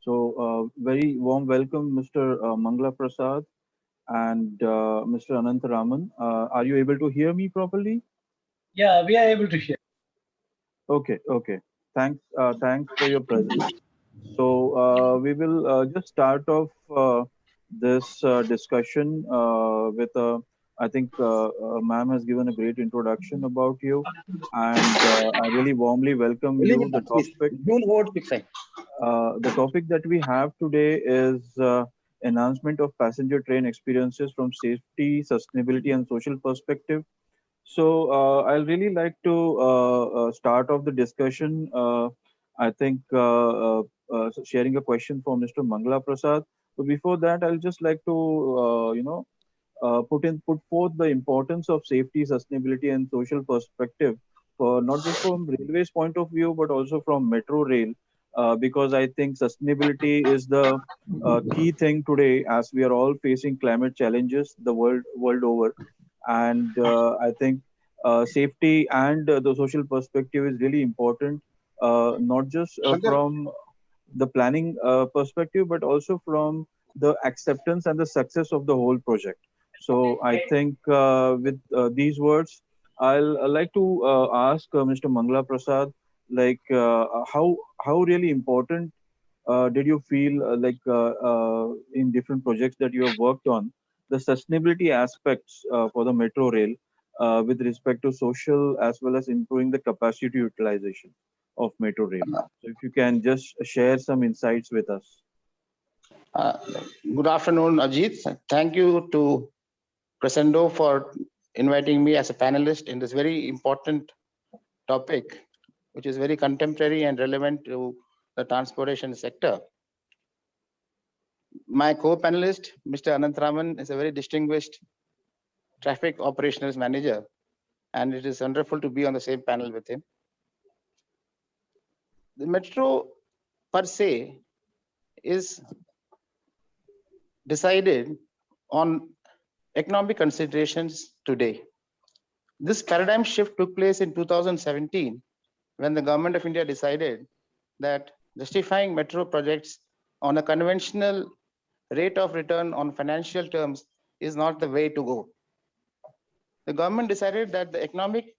Very warm welcome, Mr. Mangla Prasad and Mr. Anantaraman. Are you able to hear me properly? Yeah, we are able to hear. Okay, okay. Thanks for your presence. We will just start off this discussion with I think ma'am has given a great introduction about you, and I really warmly welcome you. The topic that we have today is enhancement of passenger train experiences from safety, sustainability, and social perspective. I'll really like to start off the discussion. I think sharing a question for Mr. Mangla Prasad. But before that, I'll just like to put forth the importance of safety, sustainability, and social perspective for not just from railways point of view, but also from metro rail. Because I think sustainability is the key thing today, as we are all facing climate challenges the world over, and I think safety and the social perspective is really important, not just from the planning perspective, but also from the acceptance and the success of the whole project. So I think with these words, I'll like to ask Mr. Mangla Prasad, like how really important did you feel in different projects that you have worked on, the sustainability aspects for the metro rail with respect to social as well as improving the capacity utilization of metro rail? So if you can just share some insights with us. Uh, Good afternoon, Ajit. Thank you to Crescendo for inviting me as a panelist in this very important topic, which is very contemporary and relevant to the transportation sector. My co-panelist, Mr. Anantaraman, is a very distinguished traffic operations manager, and it is wonderful to be on the same panel with him. The metro per se is decided on economic considerations today. This paradigm shift took place in 2017 when the government of India decided that justifying metro projects on a conventional rate of return on financial terms is not the way to go. The government decided that the economic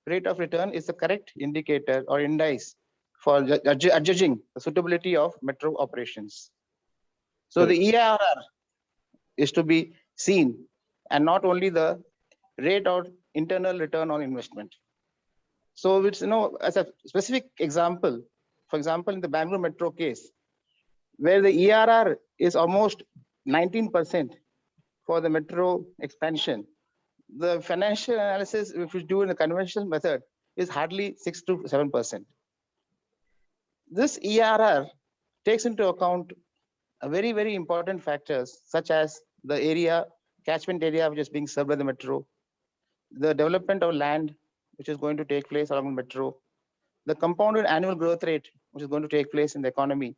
rate of return is the correct indicator or index for judging the suitability of metro operations. So the EIRR is to be seen, and not only the rate of internal return on investment. So it's, as a specific example, for example, in the Bangalore metro case, where the ERR is almost 19% for the metro expansion, the financial analysis, if you do in the conventional method, is hardly 6 to 7%. This ERR takes into account a very, very important factors such as the area, catchment area which is being served by the metro, the development of land which is going to take place along the metro, the compounded annual growth rate which is going to take place in the economy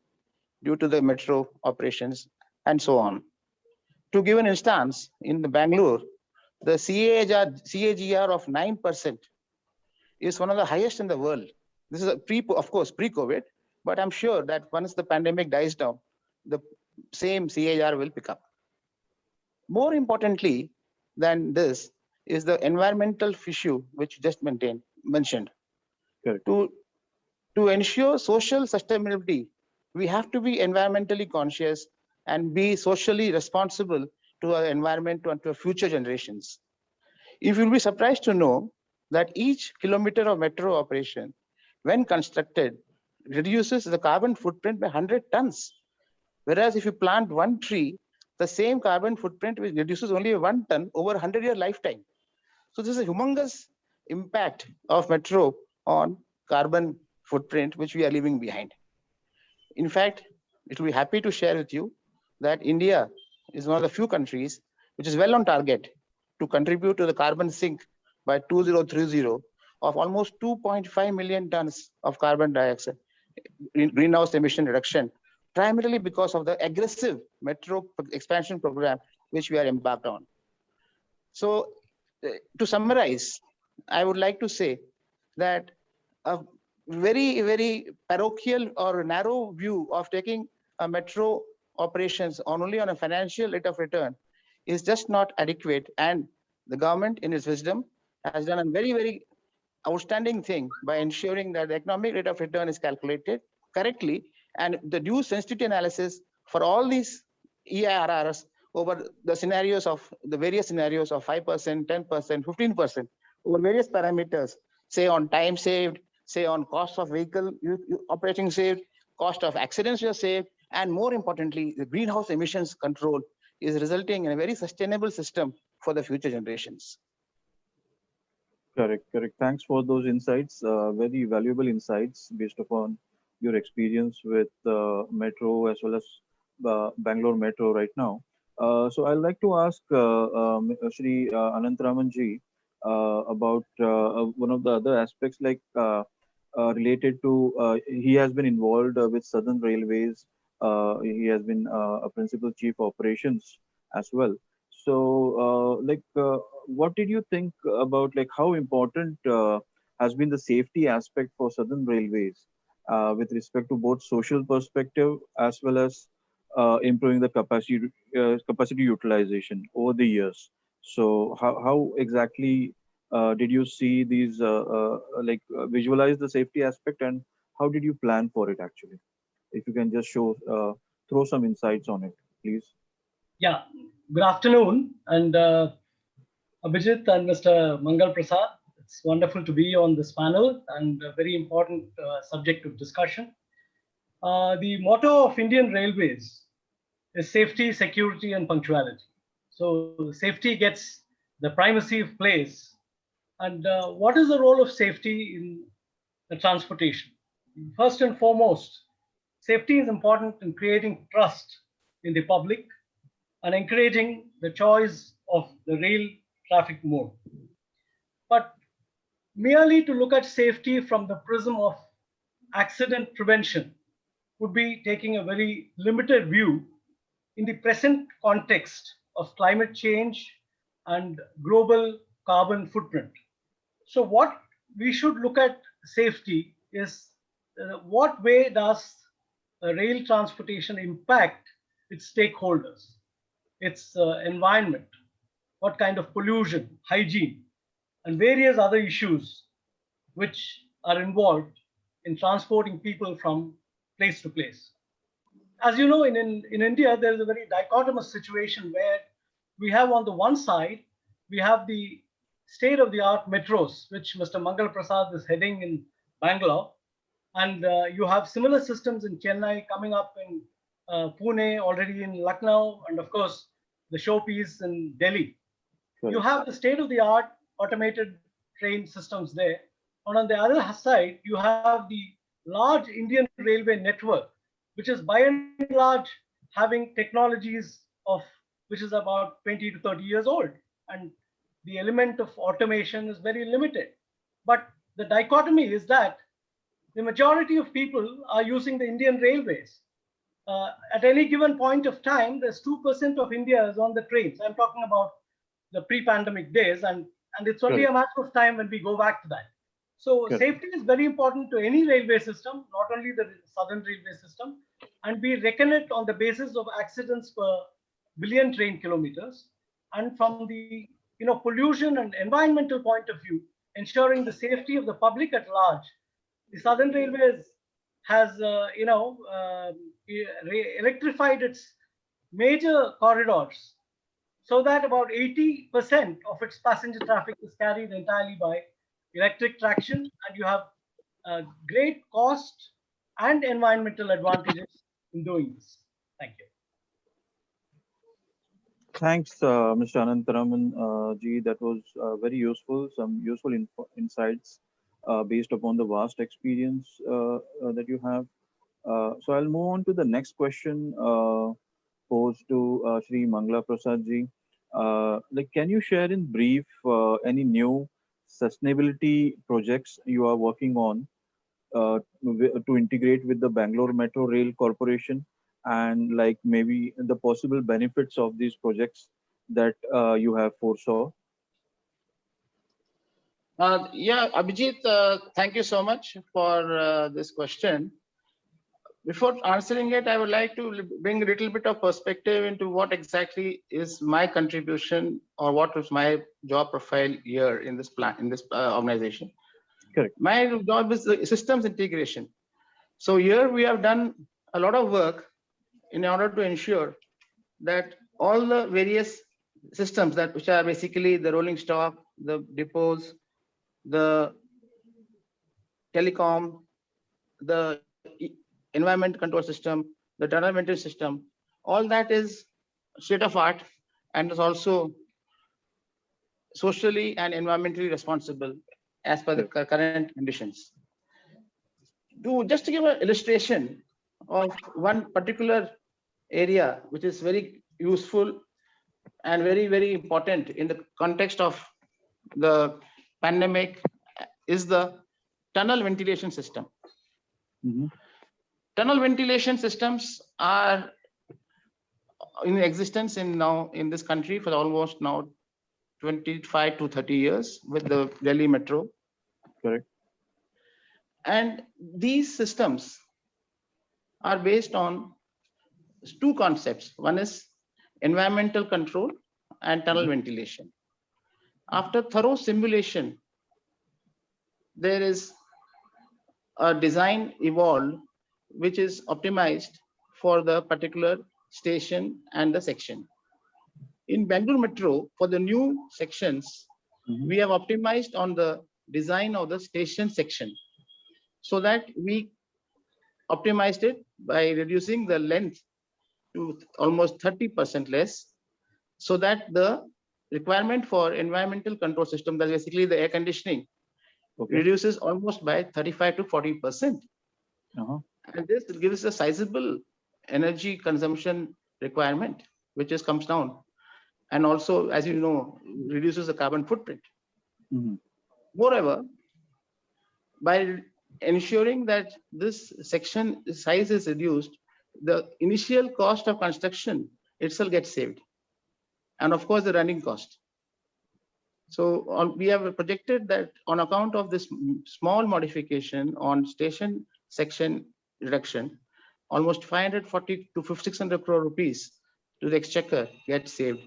due to the metro operations, and so on. To give an instance, in the Bangalore, the CAGR of 9% is one of the highest in the world. This is of course pre-COVID, but I'm sure that once the pandemic dies down, the same CAGR will pick up. More importantly than this is the environmental issue which just mentioned. Correct. To ensure social sustainability, we have to be environmentally conscious and be socially responsible to our environment and to our future generations. You will be surprised to know that each kilometer of metro operation, when constructed, reduces the carbon footprint by 100 tons. Whereas if you plant one tree, the same carbon footprint reduces only 1 ton over a 100-year lifetime. So this is a humongous impact of metro on carbon footprint, which we are leaving behind. In fact, it will be happy to share with you that India is one of the few countries which is well on target to contribute to the carbon sink by 2030 of almost 2.5 million tons of carbon dioxide greenhouse emission reduction, primarily because of the aggressive metro expansion program which we are embarked on. So to summarize, I would like to say that a very, very parochial or narrow view of taking a metro operations only on a financial rate of return is just not adequate. And the government, in its wisdom, has done a very, very outstanding thing by ensuring that the economic rate of return is calculated correctly, and the due sensitivity analysis for all these EIRRs over the scenarios of the various scenarios of 5%, 10%, 15% over various parameters, say on time saved, say on cost of vehicle operating saved, cost of accidents were saved, and more importantly, the greenhouse emissions control is resulting in a very sustainable system for the future generations. Correct, correct. Thanks for those insights. Very valuable insights based upon your experience with Metro as well as Bangalore Metro right now. So I'd like to ask Shri Anantraman ji about one of the other aspects, like related to he has been involved with Southern Railways. He has been a principal chief operations as well. So, what did you think about like how important has been the safety aspect for Southern Railways with respect to both social perspective as well as improving the capacity utilization over the years? So, how exactly did you see these visualize the safety aspect, and how did you plan for it actually? If you can just throw some insights on it, please. Yeah, good afternoon, and Abhijit and Mr. Mangal Prasad. It's wonderful to be on this panel and a very important subject of discussion. The motto of Indian Railways is safety, security, and punctuality. So safety gets the primacy of place. And what is the role of safety in the transportation? First and foremost, safety is important in creating trust in the public and encouraging the choice of the rail traffic mode. But merely to look at safety from the prism of accident prevention would be taking a very limited view in the present context of climate change and global carbon footprint. So what we should look at safety is what way does rail transportation impact its stakeholders, its environment, what kind of pollution, hygiene, and various other issues which are involved in transporting people from place to place. As you know, in India, there is a very dichotomous situation where we have on the one side, we have the state-of-the-art metros, which Mr. Mangal Prasad is heading in Bangalore. And you have similar systems in Chennai, coming up in Pune, already in Lucknow, and of course, the showpiece in Delhi. Correct. You have the state-of-the-art automated train systems there. And on the other side, you have the large Indian railway network, which is by and large having technologies of which is about 20 to 30 years old. And the element of automation is very limited. But the dichotomy is that the majority of people are using the Indian railways. At any given point of time, there's 2% of India is on the trains. I'm talking about the pre-pandemic days, and it's only a matter of time when we go back to that. So safety is very important to any railway system, not only the Southern Railway system, and we reckon it on the basis of accidents per billion train kilometers. And from the pollution and environmental point of view, ensuring the safety of the public at large, the Southern Railways has electrified its major corridors so that about 80% of its passenger traffic is carried entirely by electric traction, and you have great cost and environmental advantages in doing this. Thank you. Thanks, Mr. Anantaraman ji. That was very useful. Some useful insights based upon the vast experience that you have. So I'll move on to the next question posed to Shri Mangla Prasad ji. Can you share in brief any new sustainability projects you are working on to integrate with the Bangalore Metro Rail Corporation, and like maybe the possible benefits of these projects that you have foresaw? Yeah, Abhijit, thank you so much for this question. Before answering it, I would like to bring a little bit of perspective into what exactly is my contribution or what was my job profile here in this plan, in this organization. Correct. My job is the systems integration. So here we have done a lot of work in order to ensure that all the various systems that which are basically the rolling stock, the depots, the telecom, the environment control system, the tunnel maintenance system, all that is state of art and is also socially and environmentally responsible as per the current conditions. Just to give an illustration of one particular area which is very useful and very, very important in the context of the pandemic is the tunnel ventilation system. Mm-hmm. Tunnel ventilation systems are in existence in this country for almost now 25 to 30 years with the Delhi Metro. Correct. And these systems are based on two concepts. One is environmental control and tunnel ventilation. After thorough simulation, there is a design evolved which is optimized for the particular station and the section. In Bangalore Metro, for the new sections, we have optimized on the design of the station section so that we optimized it by reducing the length to almost 30% less, so that the requirement for environmental control system, that's basically the air conditioning, reduces almost by 35 to 40%. And this gives a sizable energy consumption requirement, which comes down. And also, as you know, reduces the carbon footprint. Moreover, by ensuring that this section size is reduced, the initial cost of construction itself gets saved. And of course, the running cost. So we have projected that on account of this small modification on station section reduction, almost 540 to 600 crore rupees to the exchequer gets saved.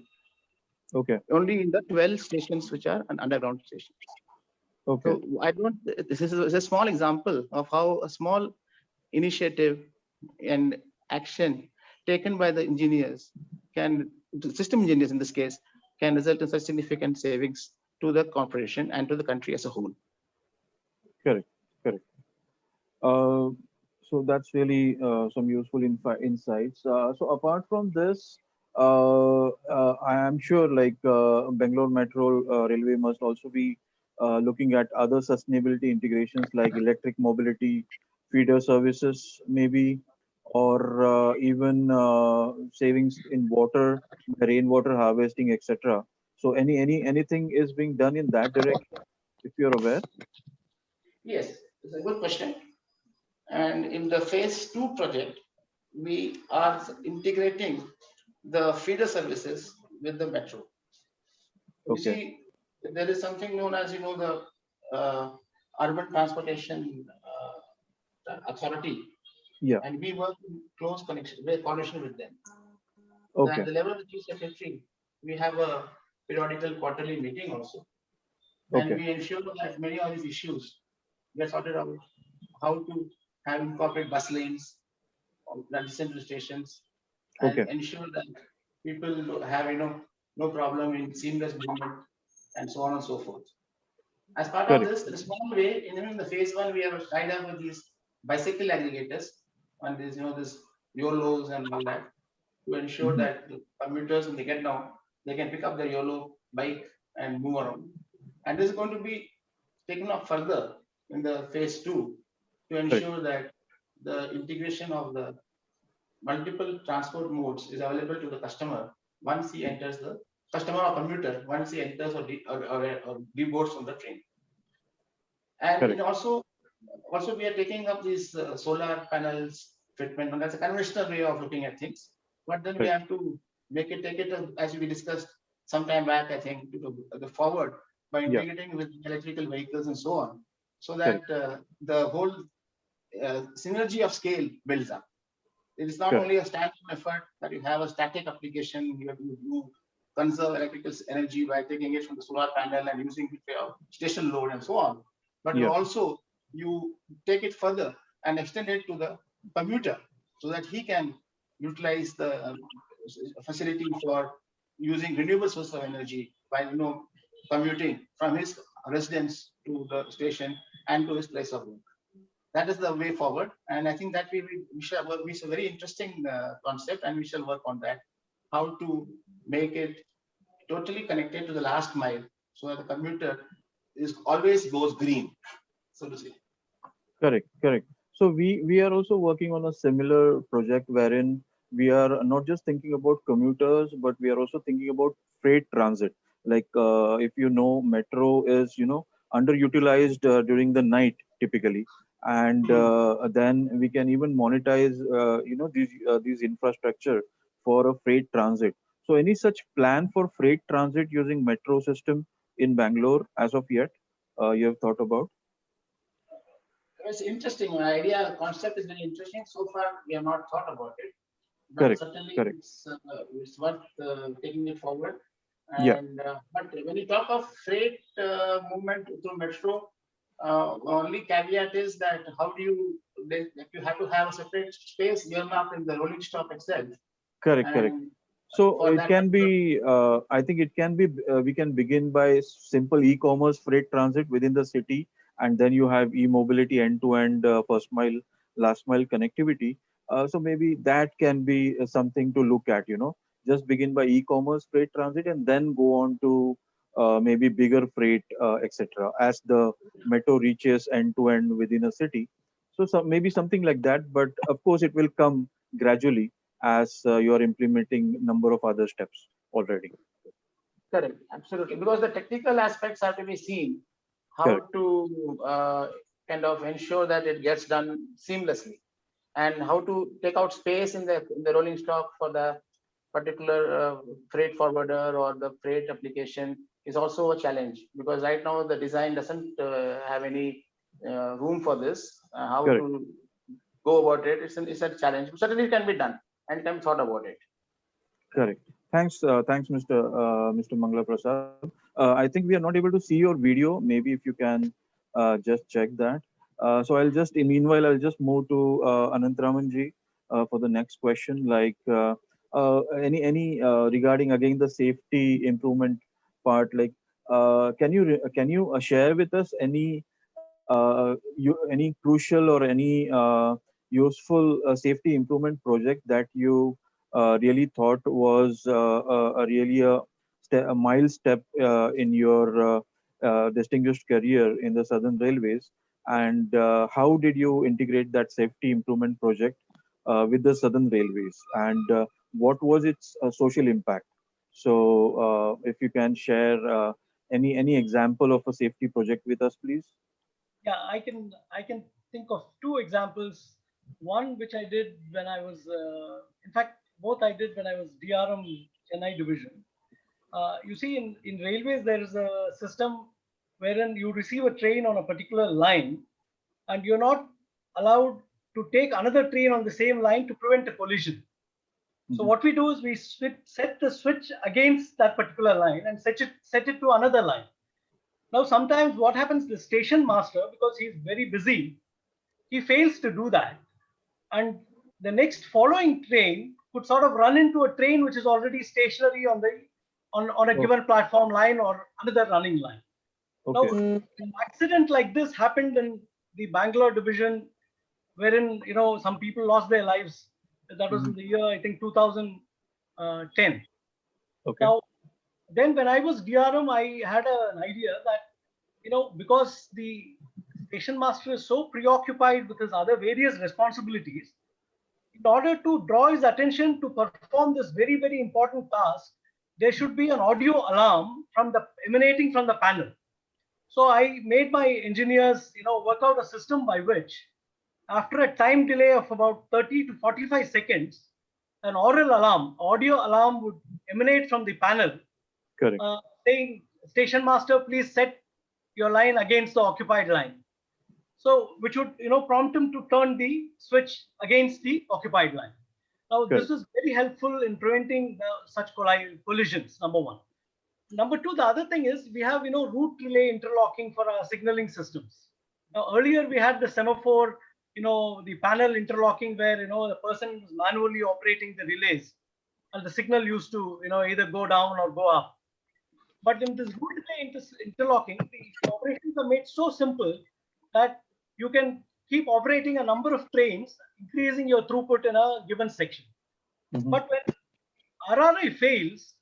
Only in the 12 stations which are an underground stations. So this is a small example of how a small initiative and action taken by the engineers system engineers in this case, can result in such significant savings to the corporation and to the country as a whole. Correct. So that's really some useful insights. So apart from this, I am sure like Bangalore Metro Railway must also be looking at other sustainability integrations like electric mobility, feeder services, maybe, or even savings in water, rainwater harvesting, etc. So anything is being done in that direction, if you're aware? Yes, it's a good question. And in the phase 2 project, we are integrating the feeder services with the metro. You see, there is something known as, the urban transportation authority. Yeah. And we work in close coordination with them. At the level of the chief secretary, we have a periodical quarterly meeting also. And we ensure that many of these issues get sorted out. How to have incorporate bus lanes that listen to stations and ensure that people have no problem in seamless movement and so on and so forth. As part of this, in a small way, in the phase 1, we have tied up with these bicycle aggregators and these this YOLOs and all that to ensure that the commuters, when they get down, they can pick up their YOLO bike and move around. And this is going to be taken up further in the phase 2 to ensure that the integration of the multiple transport modes is available to the customer once he enters the customer or commuter once he enters or deboards from the train. And also we are taking up these solar panels fitment, and that's a conventional way of looking at things. But then we have to take it as we discussed some time back, I think, to the forward by integrating with electrical vehicles and so on, so that the whole synergy of scale builds up. It is not Correct. only a standalone effort that you have a static application, you conserve electrical energy by taking it from the solar panel and using it for your station load and so on. But Yeah. you take it further and extend it to the commuter so that he can utilize the facility for using renewable source of energy by commuting from his residence to the station and to his place of work. That is the way forward, and I think that we shall work. It's a very interesting concept, and we shall work on that. How to make it totally connected to the last mile, so that the commuter is always goes green, so to say. Correct, correct. So we are also working on a similar project wherein we are not just thinking about commuters, but we are also thinking about freight transit. Like if you know, metro is underutilized during the night typically, and Hmm. then we can even monetize these infrastructure for a freight transit. So any such plan for freight transit using metro system in Bangalore as of yet, you have thought about? It's interesting. My idea concept is very interesting. So far, we have not thought about it, but Correct, certainly correct. it's worth taking it forward. Yeah. And but when you talk of freight movement through metro, only caveat is that how do you have to have a separate space earmarked in the rolling stock itself, Correct, correct. and So for it that can be, I think it can be, we can begin by simple e-commerce freight transit within the city, and then you have e-mobility end-to-end first mile, last mile connectivity. So maybe that can be something to look at, just begin by e-commerce freight transit and then go on to maybe bigger freight, etc. as the metro reaches end-to-end within a city. So maybe something like that, but of course it will come gradually as you are implementing number of other steps already. correct, absolutely, because the technical aspects have to be seen, how Correct. to kind of ensure that it gets done seamlessly, and how to take out space in the rolling stock for the particular freight forwarder or the freight application is also a challenge, because right now the design doesn't have any room for this. How Correct. to go about it? It's a challenge. Certainly, it can be done and can be thought about it. Correct. Thanks, Mr. Mangla Prasad. I think we are not able to see your video. Maybe if you can just check that. So meanwhile, I'll just move to Anantramanji for the next question. Like any regarding again the safety improvement part. Like, can you share with us any crucial or any useful safety improvement project that you really thought was really a mile step in your distinguished career in the Southern Railways, and how did you integrate that safety improvement project with the Southern Railways, and what was its social impact? So, if you can share any example of a safety project with us, please. Yeah, I can think of two examples. One which I did when I was, in fact, both I did when I was DRM Chennai division. You see, in railways there is a system wherein you receive a train on a particular line, and you're not allowed to take another train on the same line to prevent a collision. So Mhm. what we do is we set the switch against that particular line and set it to another line. Now, sometimes what happens, the station master, because he's very busy, he fails to do that. And the next following train could sort of run into a train which is already stationary on a Oh, given platform line or another running line. Now, okay. an accident like this happened in the Bangalore division, wherein some people lost their lives. That was in Mhm. the year, I think, 2010. Okay. Now, then when I was DRM, I had an idea that, because the station master is so preoccupied with his other various responsibilities, in order to draw his attention to perform this very, very important task, there should be an audio alarm emanating from the panel. So I made my engineers, work out a system by which, after a time delay of about 30 to 45 seconds, an audio alarm would emanate from the panel, Correct. saying, "Station master, please set your line against the occupied line." So which would prompt him to turn the switch against the occupied line. Now this Correct. is very helpful in preventing such collisions. Number one. Number two, the other thing is we have route relay interlocking for our signaling systems. Now earlier we had the semaphore, the panel interlocking where the person was manually operating the relays, and the signal used to either go down or go up. But in this route relay interlocking, the operations are made so simple that you can keep operating a number of trains, increasing your throughput in a given section. Mhm. But when RRI fails,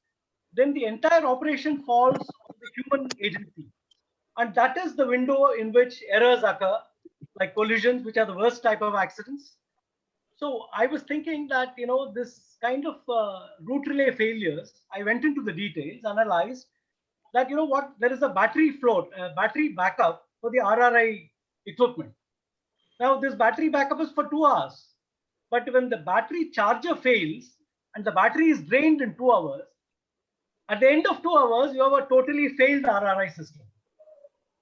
then the entire operation falls on the human agency. And that is the window in which errors occur, like collisions, which are the worst type of accidents. So I was thinking that, this kind of route relay failures, I went into the details, analyzed that, what, there is a battery float, a battery backup for the RRI equipment. Now, this battery backup is for 2 hours. But when the battery charger fails and the battery is drained in 2 hours, at the end of 2 hours, you have a totally failed RRI system.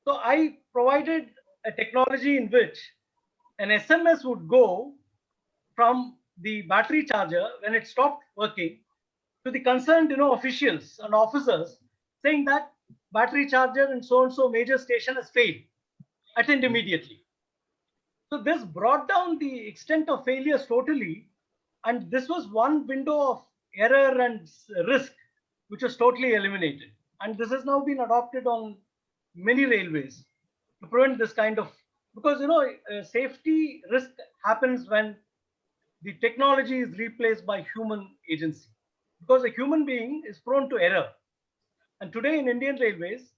So I provided a technology in which an SMS would go from the battery charger when it stopped working to the concerned officials and officers, saying that battery charger in so and so major station has failed. Attend immediately. So this brought down the extent of failures totally, and this was one window of error and risk which was totally eliminated. And this has now been adopted on many railways to prevent this kind of, because safety risk happens when the technology is replaced by human agency, because a human being is prone to error. And today in Indian Railways,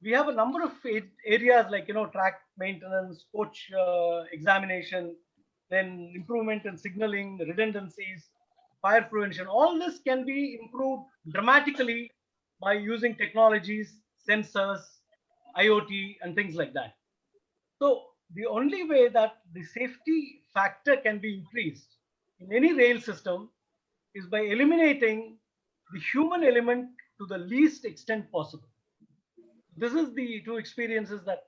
we have a number of areas like track maintenance, coach examination, then improvement in signaling, redundancies, fire prevention. All this can be improved dramatically by using technologies, sensors, IoT, and things like that. So the only way that the safety factor can be increased in any rail system is by eliminating the human element to the least extent possible. This is the two experiences that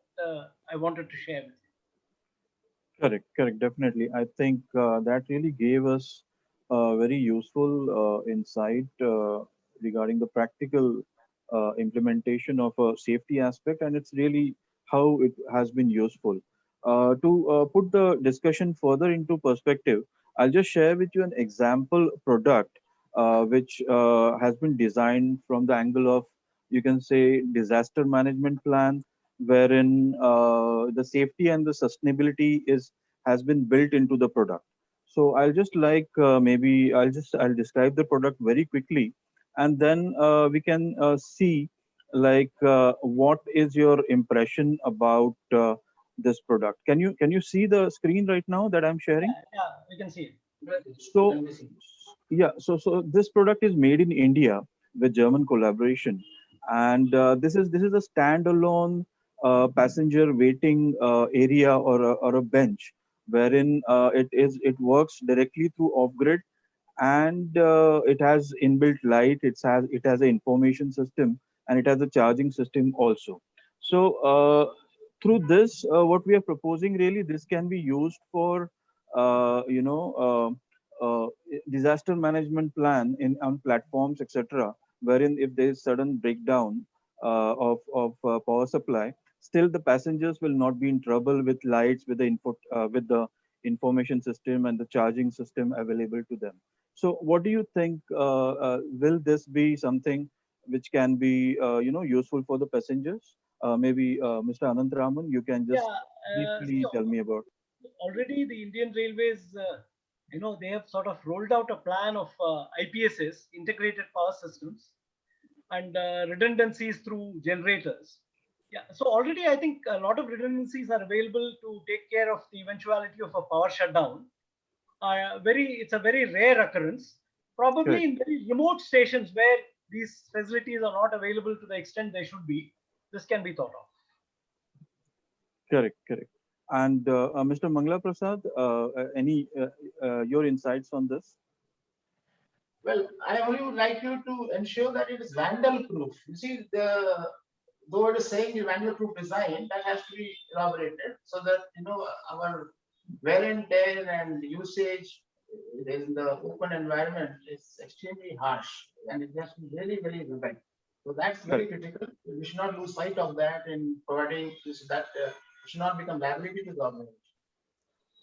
I wanted to share with you. Correct, correct, definitely. I think that really gave us a very useful insight regarding the practical implementation of a safety aspect, and it's really how it has been useful. To put the discussion further into perspective, I'll just share with you an example product which has been designed from the angle of, you can say, disaster management plan, wherein the safety and the sustainability is has been built into the product. So I'll just like maybe I'll describe the product very quickly, and then we can see like what is your impression about this product. Can you see the screen right now that I'm sharing? Yeah, we can see it. So yeah, so this product is made in India with German collaboration, and this is a standalone passenger waiting area or a bench, wherein it works directly through off grid, and it has inbuilt light. It has an information system, and it has a charging system also. So through this, what we are proposing, really, this can be used for uh, you know uh, uh, disaster management plan in on platforms, etc., wherein if there is sudden breakdown of power supply, still the passengers will not be in trouble with lights, with the information system and the charging system available to them. So what do you think, will this be something which can be useful for the passengers? Maybe Mr. Anantraman, you can Yeah, just briefly see, tell me about. already the Indian Railways, they have sort of rolled out a plan of IPSs, integrated power systems, and redundancies through generators. Yeah, so already I think a lot of redundancies are available to take care of the eventuality of a power shutdown. It's a very rare occurrence. Probably Correct. in very remote stations where these facilities are not available to the extent they should be, this can be thought of. Correct, correct. And Mr. Mangla Prasad, any your insights on this? Well, I only would like you to ensure that it is vandal proof. You see, the though it is saying the manual proof design, that has to be elaborated so that our wear and tear and usage in the open environment is extremely harsh, and it has to be really very vivid. So that's very Correct. critical. We should not lose sight of that in providing this that should not become liability to the organization.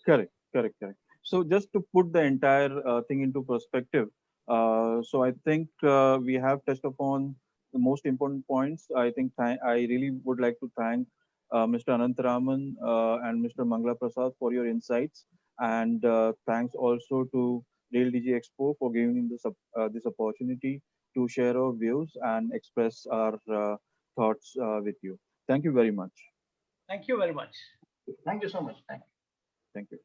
Correct, correct, correct. So just to put the entire thing into perspective, so I think we have touched upon the most important points. I think I really would like to thank Mr. Anantaraman and Mr. Mangla Prasad for your insights, and thanks also to Rail DG Expo for giving this opportunity to share our views and express our thoughts with you. Thank you very much. Thank you very much. Thank you so much. Thank you. Thank you.